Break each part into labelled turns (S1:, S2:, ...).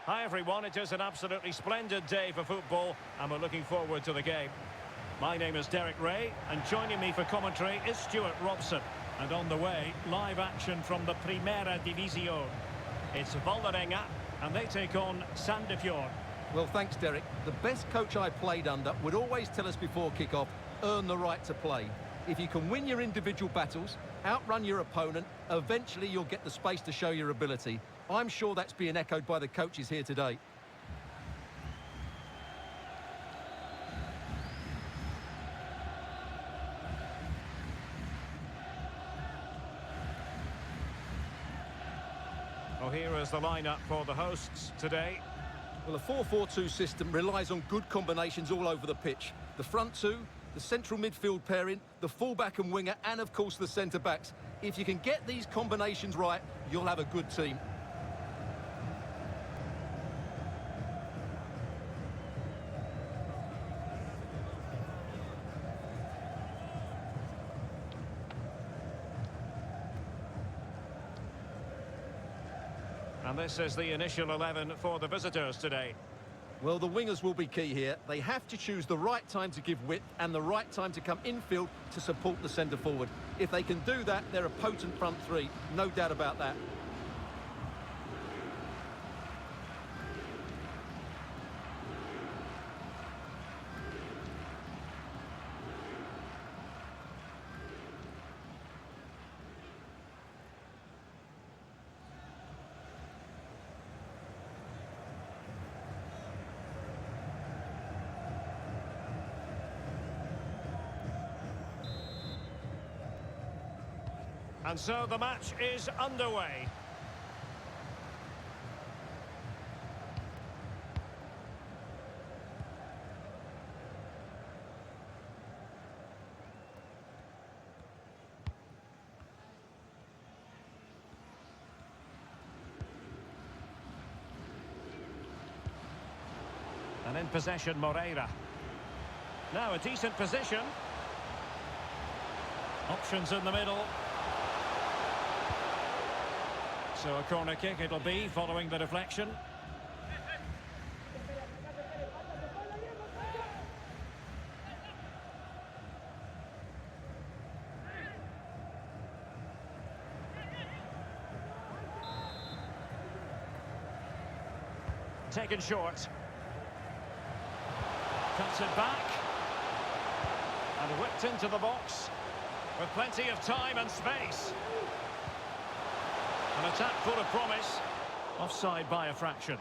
S1: Hi everyone, it is an absolutely splendid day for football and we're looking forward to the game. My name is Derek Ray and joining me for commentary is Stuart Robson. And on the way, live action from the Primera Division. It's Vålerenga and they take on Sandefjord.
S2: Well, thanks, Derek. The best coach I played under would always tell us before kick-off, earn the right to play. If you can win your individual battles, outrun your opponent, eventually you'll get the space to show your ability. I'm sure that's being echoed by the coaches here today.
S1: Well, here is the lineup for the hosts today.
S2: Well, a 4-4-2 system relies on good combinations all over the pitch. The front two, the central midfield pairing, the fullback and winger, and of course the centre-backs. If you can get these combinations right, you'll have a good team.
S1: And this is the initial 11 for the visitors today.
S2: Well, the wingers will be key here. They have to choose the right time to give width and the right time to come infield to support the centre-forward. If they can do that, they're a potent front three. No doubt about that.
S1: And so the match is underway. And in possession, Moreira. Now a decent position. Options in the middle. So a corner kick it'll be following the deflection. Taken short. Cuts it back. And whipped into the box. With plenty of time and space. An attack full of promise. Offside by a fraction.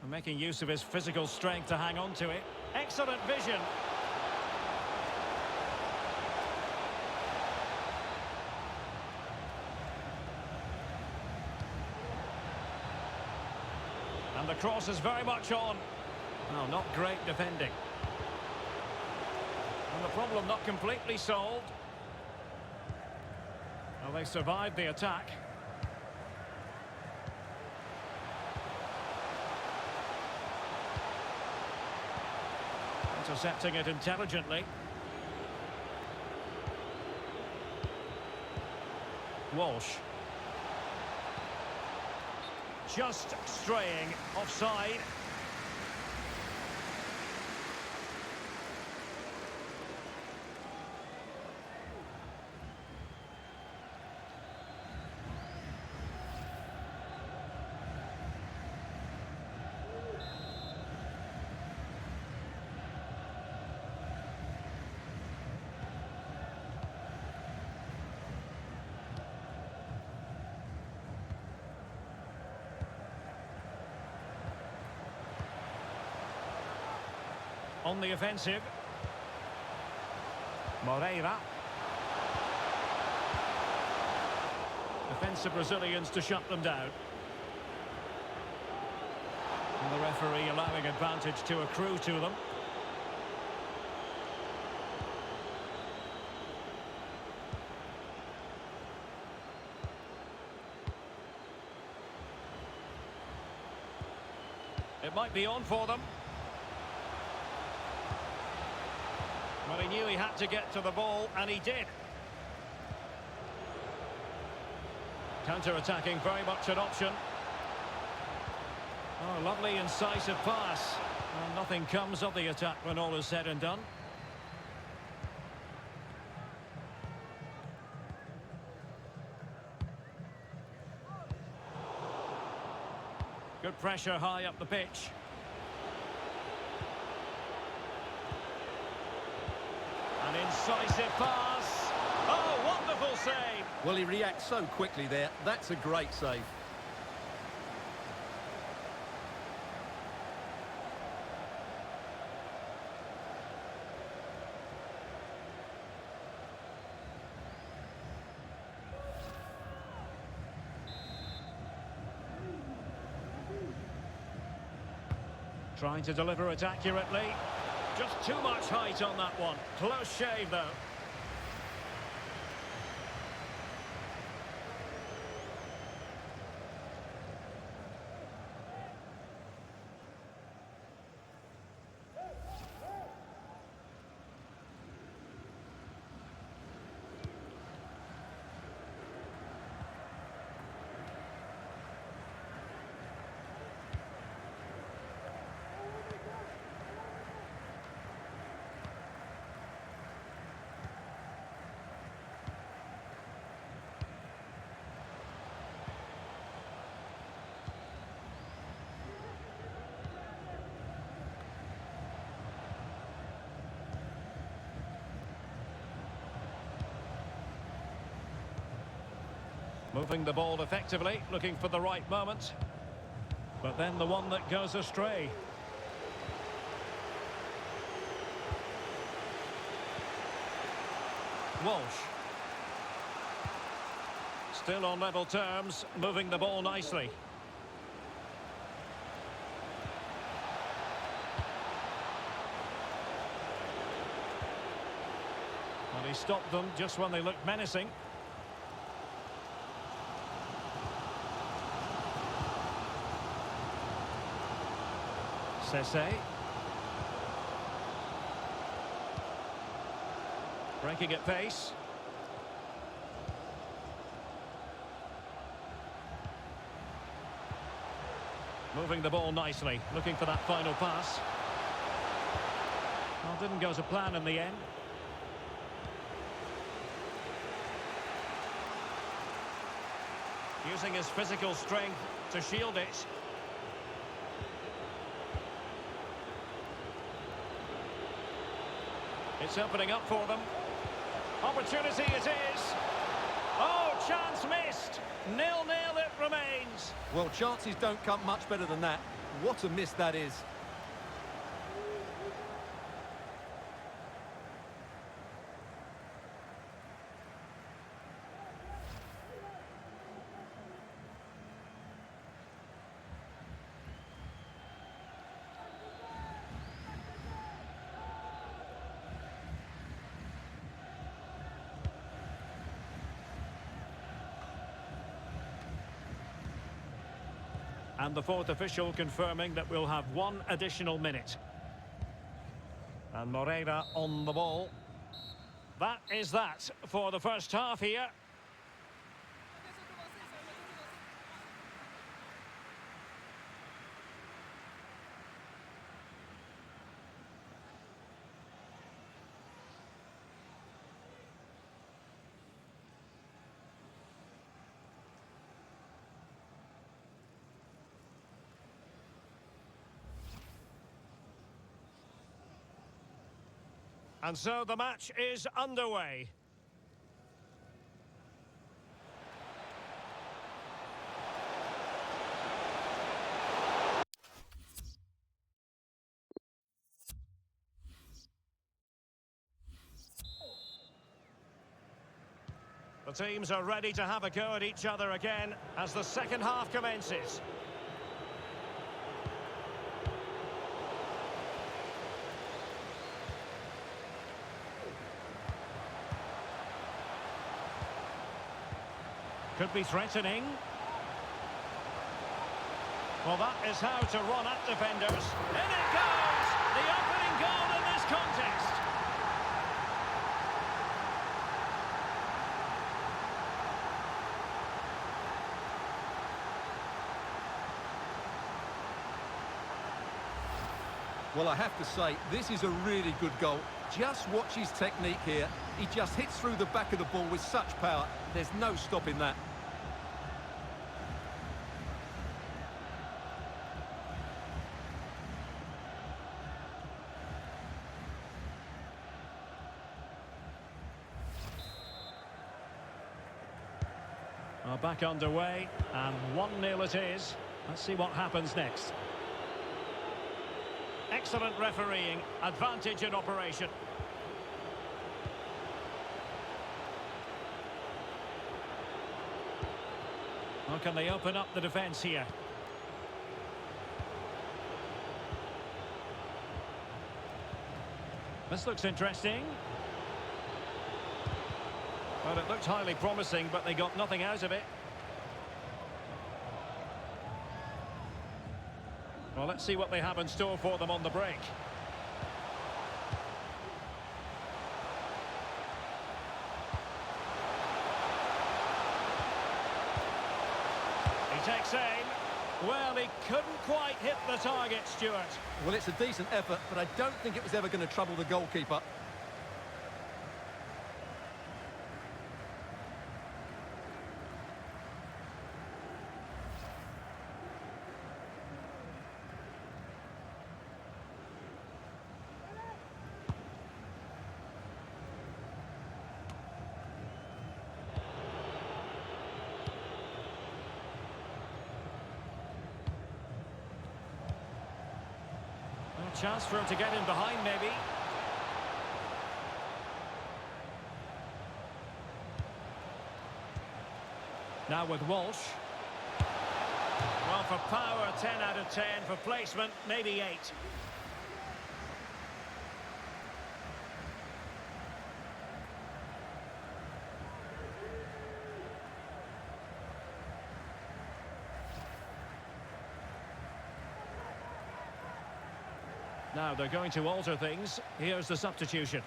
S1: And making use of his physical strength to hang on to it. Excellent vision. And the cross is very much on. No, not great defending. And the problem not completely solved. Well, they survived the attack. Intercepting it intelligently. Walsh. Just straying offside. On the offensive. Moreira. Defensive Brazilians to shut them down. And the referee allowing advantage to accrue to them. It might be on for them. Well, he knew he had to get to the ball, and he did. Counter-attacking, very much an option. Oh, lovely incisive pass. Well, nothing comes of the attack when all is said and done. Good pressure high up the pitch. An incisive pass. Oh, wonderful save.
S2: Well, he reacts so quickly there. That's a great save.
S1: Trying to deliver it accurately. Just too much height on that one. Close shave, though. Moving the ball effectively, looking for the right moment. But then the one that goes astray. Walsh. Still on level terms, moving the ball nicely. And he stopped them just when they looked menacing. Cisse. Breaking at pace. Moving the ball nicely, looking for that final pass. Well, didn't go to plan in the end. Using his physical strength to shield it. It's opening up for them. Opportunity it is. Oh, chance missed. 0-0 it remains.
S2: Well, chances don't come much better than that. What a miss that is.
S1: And the fourth official confirming that we'll have one additional minute. And Moreira on the ball. That is that for the first half here. And so the match is underway. The teams are ready to have a go at each other again as the second half commences. Could be threatening. Well, that is how to run at defenders. In it goes! The opening goal in this contest.
S2: Well, I have to say, this is a really good goal. Just watch his technique here. He just hits through the back of the ball with such power. There's no stopping that.
S1: Back underway, and 1-0 it is. Let's see what happens next. Excellent refereeing, advantage in operation. How can they open up the defence here? This looks interesting. Well, it looked highly promising, but they got nothing out of it. Well, let's see what they have in store for them on the break. He takes aim. Well, he couldn't quite hit the target, Stuart.
S2: Well, it's a decent effort, but I don't think it was ever going to trouble the goalkeeper.
S1: Chance for him to get in behind, maybe. Now with Walsh. Well, for power, 10 out of 10. For placement, maybe 8. Now they're going to alter things. Here's the substitution.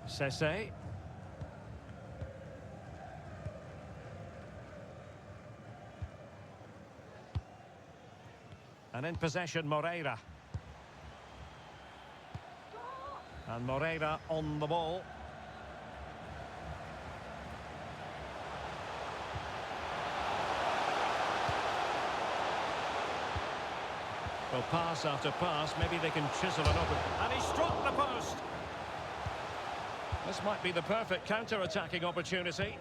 S1: Sessé. And in possession, Moreira. And Moreira on the ball. Well, pass after pass, maybe they can chisel it open. And he struck the post. This might be the perfect counter-attacking opportunity.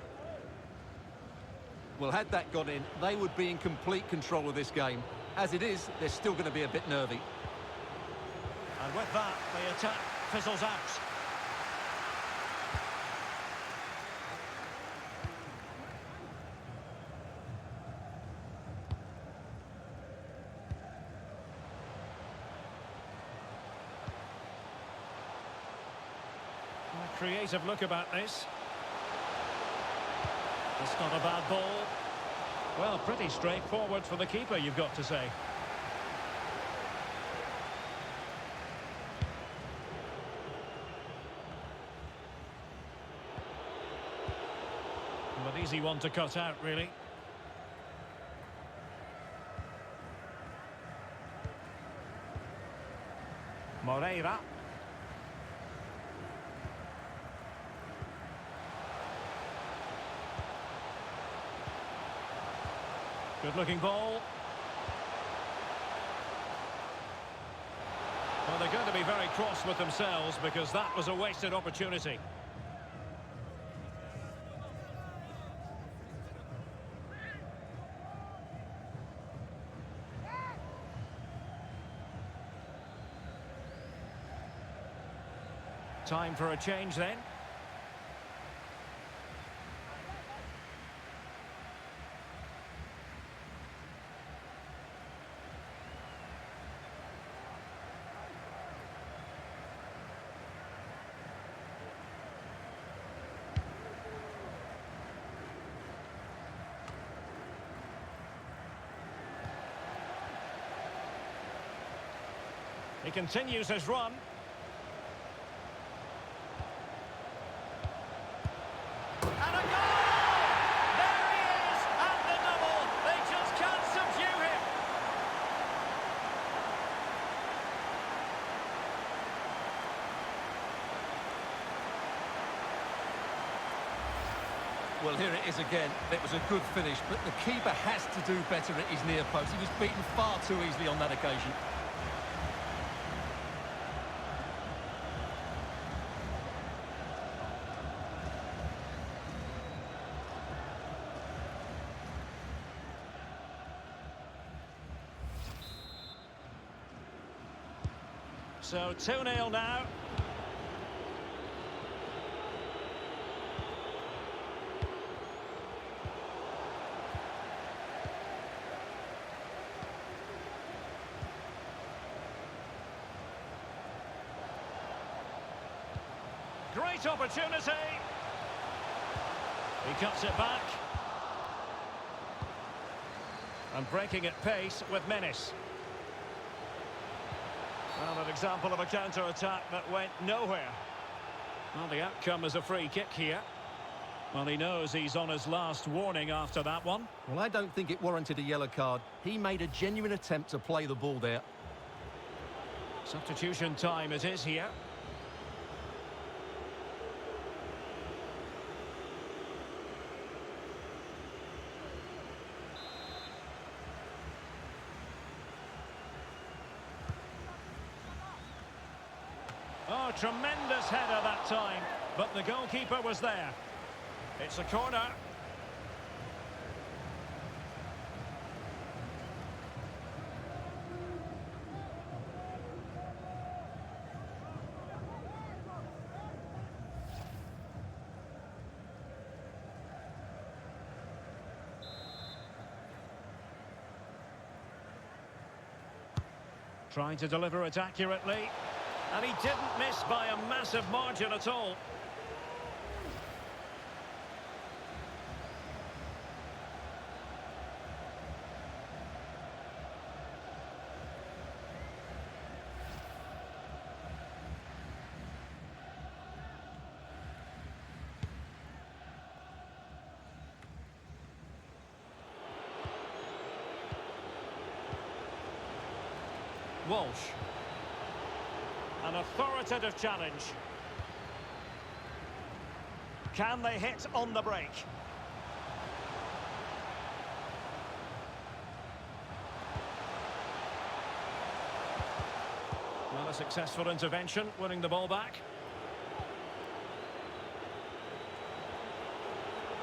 S2: Well, had that got in, they would be in complete control of this game. As it is, they're still going to be a bit nervy.
S1: And with that, the attack fizzles out. A creative look about this. It's not a bad ball. Well, pretty straightforward for the keeper, you've got to say. But easy one to cut out, really. Moreira. Good-looking ball. Well, they're going to be very cross with themselves because that was a wasted opportunity. Time for a change then. He continues his run. And a goal! There he is, and the double. They just can't subdue him.
S2: Well, here it is again. It was a good finish, but the keeper has to do better at his near post. He was beaten far too easily on that occasion.
S1: So 2-0 now. Great opportunity. He cuts it back. And breaking at pace with menace. Well, an example of a counter-attack that went nowhere. Well, the outcome is a free kick here. Well, he knows he's on his last warning after that one.
S2: Well, I don't think it warranted a yellow card. He made a genuine attempt to play the ball there.
S1: Substitution time it is here. Oh, tremendous header that time, but the goalkeeper was there. It's a corner. Trying to deliver it accurately. And he didn't miss by a massive margin at all. Walsh. An authoritative challenge. Can they hit on the break? Well, a successful intervention, winning the ball back.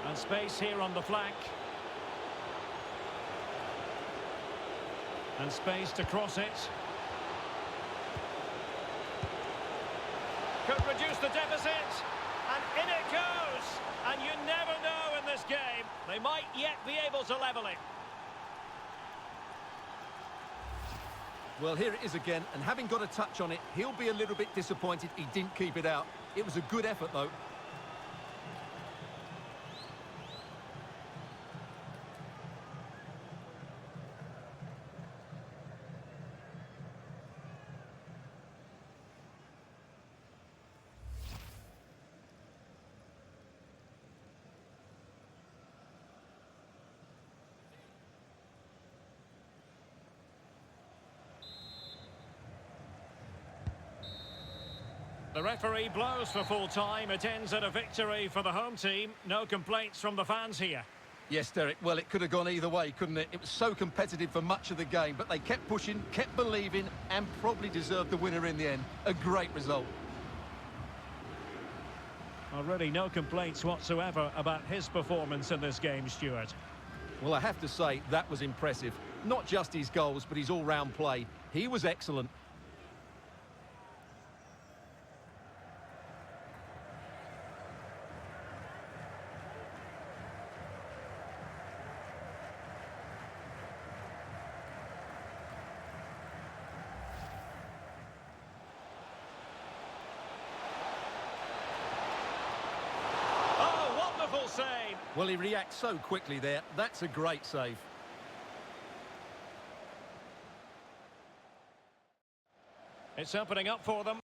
S1: And space here on the flank. And space to cross it. Could reduce the deficit, and in it goes. And you never know in this game. They might yet be able to level it.
S2: Well, here it is again, and having got a touch on it, he'll be a little bit disappointed he didn't keep it out. It was a good effort, though.
S1: The referee blows for full time. It ends at a victory for the home team. No complaints from the fans here.
S2: Yes, Derek, well, it could have gone either way, couldn't it? It was so competitive for much of the game, but they kept pushing, kept believing, and probably deserved the winner in the end. A great result.
S1: Already no complaints whatsoever about his performance in this game, Stuart.
S2: Well, I have to say, that was impressive. Not just his goals, but his all-round play. He was excellent.
S1: Save.
S2: Well, he reacts so quickly there. That's a great save.
S1: It's opening up for them.